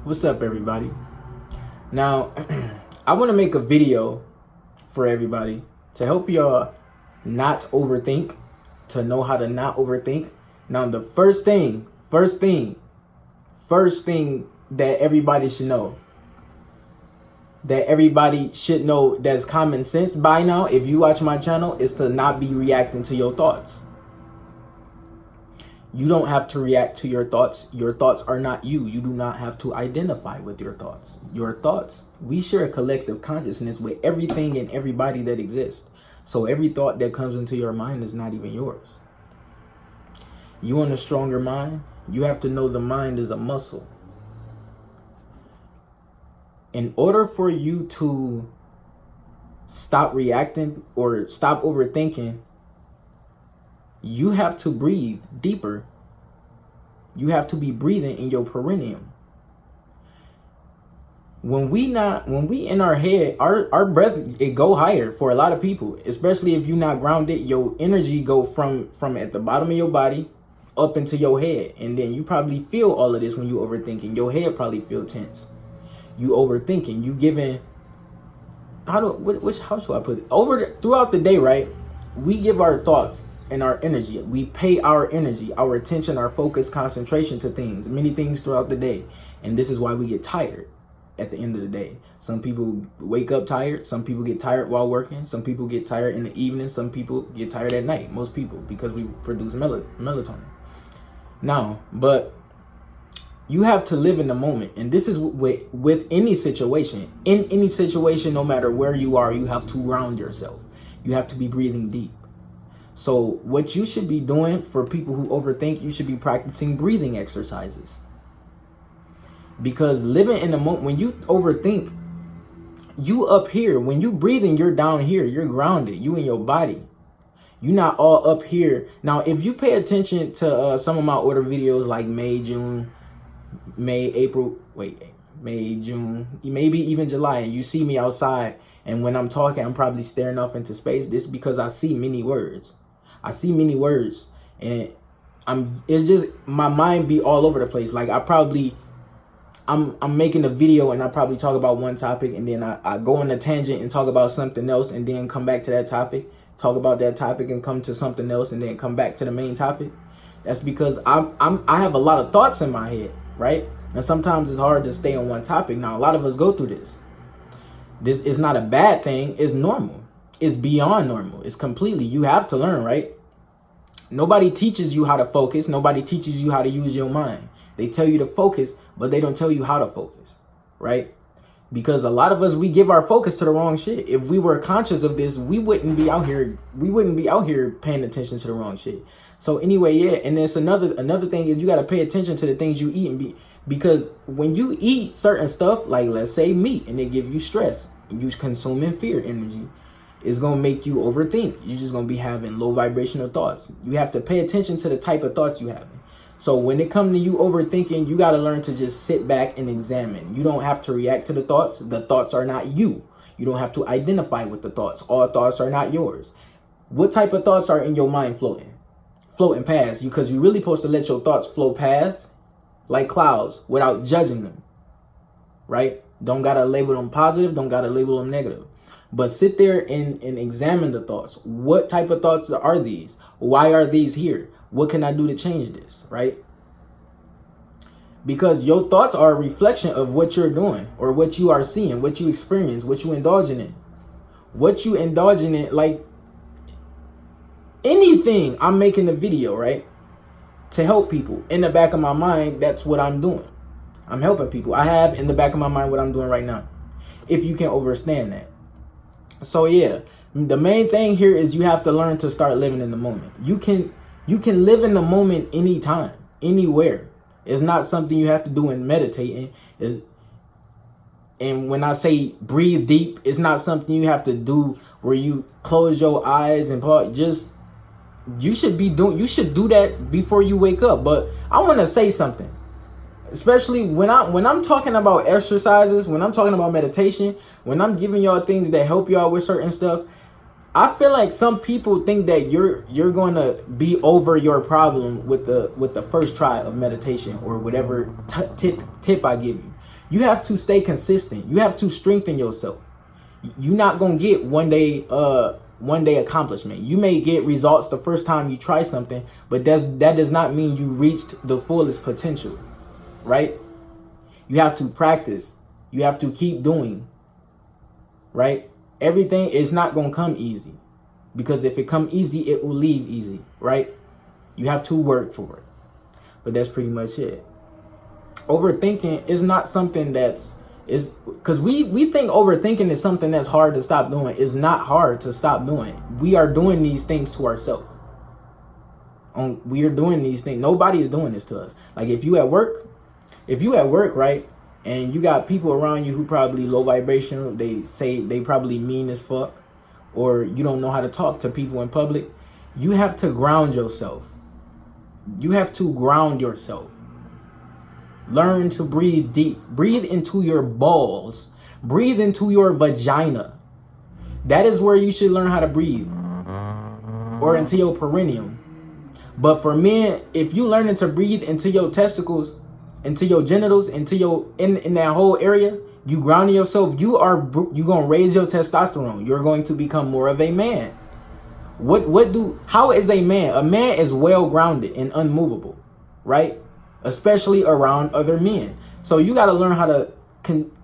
What's up, everybody? Now, I want to make a video for everybody to help y'all not overthink, to know how to not overthink. Now, the first thing that everybody should know, that's common sense by now, if you watch my channel, is to not be reacting to your thoughts. You don't have to react to your thoughts. Your thoughts are not you. You do not have to identify with your thoughts. Your thoughts, we share a collective consciousness with everything and everybody that exists. So every thought that comes into your mind is not even yours. You want a stronger mind? You have to know the mind is a muscle. In order for you to stop reacting or stop overthinking, you have to breathe deeper. You have to be breathing in your perineum. When we in our head, our breath, it go higher for a lot of people, especially if you're not grounded. Your energy go from at the bottom of your body up into your head, and then you probably feel all of this when you overthinking. Your head probably feel tense. You overthinking. You giving. How should I put it? Throughout the day, right? We give our thoughts and our energy. We pay our energy, our attention, our focus, concentration to things, many things throughout the day. And this is why we get tired at the end of the day. Some people wake up tired. Some people get tired while working. Some people get tired in the evening. Some people get tired at night. Most people, because we produce melatonin. Now, but you have to live in the moment. And this is with any situation. In any situation, no matter where you are, you have to ground yourself. You have to be breathing deep. So what you should be doing for people who overthink, you should be practicing breathing exercises. Because living in the moment, when you overthink, you up here. When you breathing, you're down here. You're grounded. You in your body. You're not all up here. Now, if you pay attention to some of my older videos like May, June, maybe even July, and you see me outside, and when I'm talking, I'm probably staring off into space. This is because I see many words. And it's just, my mind be all over the place. Like I'm making a video and I probably talk about one topic, and then I go on a tangent and talk about something else, and then come back to that topic, talk about that topic, and come to something else, and then come back to the main topic. That's because I have a lot of thoughts in my head, right? And sometimes it's hard to stay on one topic. Now, a lot of us go through this. This is not a bad thing. It's normal. It's beyond normal. It's completely, you have to learn, right? Nobody teaches you how to focus. Nobody teaches you how to use your mind. They tell you to focus, but they don't tell you how to focus, right? Because a lot of us, we give our focus to the wrong shit. If we were conscious of this, we wouldn't be out here paying attention to the wrong shit. So anyway, yeah, and there's another thing is you got to pay attention to the things you eat, because when you eat certain stuff, like let's say meat, and they give you stress, you consuming fear energy, it's going to make you overthink. You're just going to be having low vibrational thoughts. You have to pay attention to the type of thoughts you have. So when it comes to you overthinking, you got to learn to just sit back and examine. You don't have to react to the thoughts. The thoughts are not you. You don't have to identify with the thoughts. All thoughts are not yours. What type of thoughts are in your mind floating past you? Because you're really supposed to let your thoughts flow past like clouds without judging them, right? Don't got to label them positive. Don't got to label them negative. But sit there and examine the thoughts. What type of thoughts are these? Why are these here? What can I do to change this, right? Because your thoughts are a reflection of what you're doing, or what you are seeing, what you experience, what you indulging in. What you indulging in, like anything. I'm making a video, right? To help people. In the back of my mind, that's what I'm doing. I'm helping people. I have in the back of my mind what I'm doing right now. If you can understand that. So yeah, the main thing here is you have to learn to start living in the moment. You can live in the moment anytime, anywhere. It's not something you have to do in meditating. And when I say breathe deep, it's not something you have to do where you close your eyes and you should do that before you wake up. But I want to say something. Especially when I'm talking about exercises, when I'm talking about meditation, when I'm giving y'all things that help y'all with certain stuff, I feel like some people think that you're going to be over your problem with the first try of meditation or whatever tip I give you. You have to stay consistent. You have to strengthen yourself. You're not gonna get one day accomplishment. You may get results the first time you try something, but that does not mean you reached the fullest potential, right? You have to practice. You have to keep doing, right? Everything is not gonna come easy, because if it come easy, it will leave easy, right? You have to work for it. But that's pretty much it. Overthinking is not something is because we think overthinking is something that's hard to stop doing. It's not hard to stop doing. We are doing these things to ourselves. We are doing these things. Nobody is doing this to us. Like if you at work, right, and you got people around you who probably low vibrational, they say they probably mean as fuck, or you don't know how to talk to people in public, you have to ground yourself. You have to ground yourself. Learn to breathe deep. Breathe into your balls. Breathe into your vagina. That is where you should learn how to breathe. Or into your perineum. But for men, if you learning to breathe into your testicles, into your genitals, into your in that whole area, you grounding yourself, you gonna raise your testosterone. You're going to become more of a man. How is a man? A man is well grounded and unmovable, right? Especially around other men. So you got to learn how to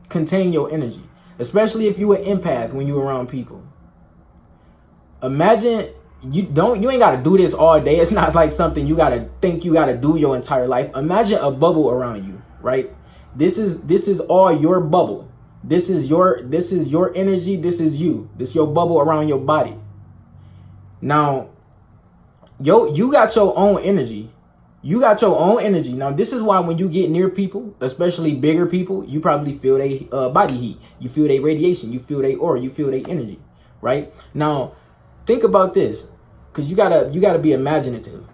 contain your energy, especially if you an empath when you around people. Imagine you ain't got to do this all day. It's not like something you got to think you got to do your entire life. Imagine a bubble around you, right? This is all your bubble. This is your energy. This is you. This is your bubble around your body. Now, you got your own energy. You got your own energy. Now, this is why when you get near people, especially bigger people, you probably feel their body heat. You feel their radiation. You feel their aura. You feel their energy, right? Now, think about this, because you gotta be imaginative.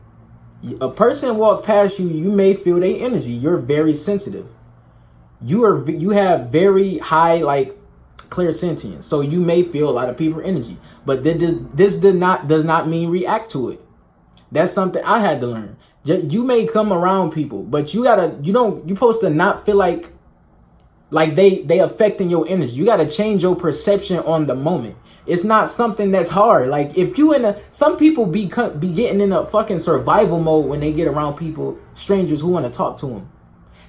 A person walk past you, you may feel their energy. You're very sensitive. You have very high clairsentience, so you may feel a lot of people's energy. But this does not mean react to it. That's something I had to learn. You may come around people, but you're supposed to not feel like they affecting your energy. You gotta change your perception on the moment. It's not something that's hard. Like if you some people be getting in a fucking survival mode when they get around people, strangers who want to talk to them.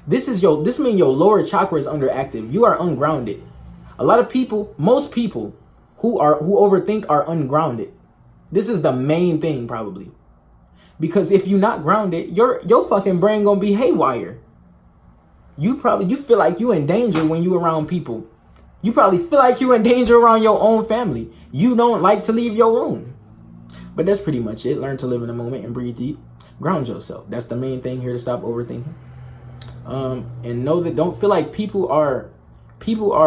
This means your lower chakra is underactive. You are ungrounded. A lot of people, most people who overthink are ungrounded. This is the main thing probably. Because if you're not grounded, your fucking brain gonna be haywire. You feel like you in danger when you around people. You probably feel like you in danger around your own family. You don't like to leave your room. But that's pretty much it. Learn to live in the moment and breathe deep. Ground yourself. That's the main thing here to stop overthinking. And know that don't feel like people are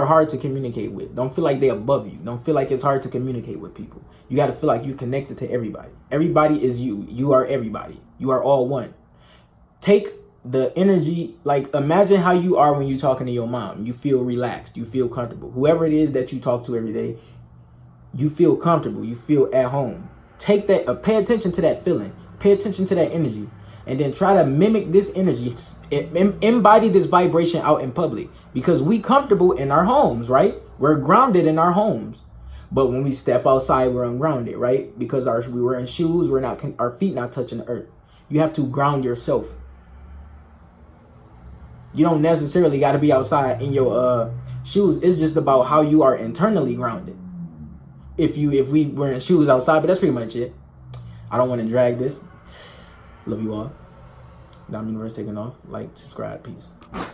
hard to communicate with. Don't feel like they're above you. Don't feel like it's hard to communicate with people. You got to feel like you're connected to everybody. Everybody is you. You are everybody. You are all one. Take the energy, imagine how you are when you're talking to your mom. You feel relaxed. You feel comfortable. Whoever it is that you talk to every day, you feel comfortable. You feel at home. Take that, pay attention to that feeling. Pay attention to that energy. And then try to mimic this energy. Embody this vibration out in public. Because we comfortable in our homes, right? We're grounded in our homes. But when we step outside, we're ungrounded, right? Because we wearing shoes, our feet not touching the earth. You have to ground yourself. You don't necessarily got to be outside in your shoes. It's just about how you are internally grounded. If we wearing shoes outside, but that's pretty much it. I don't want to drag this. Love you all. Dominic taking off. Like, subscribe. Peace.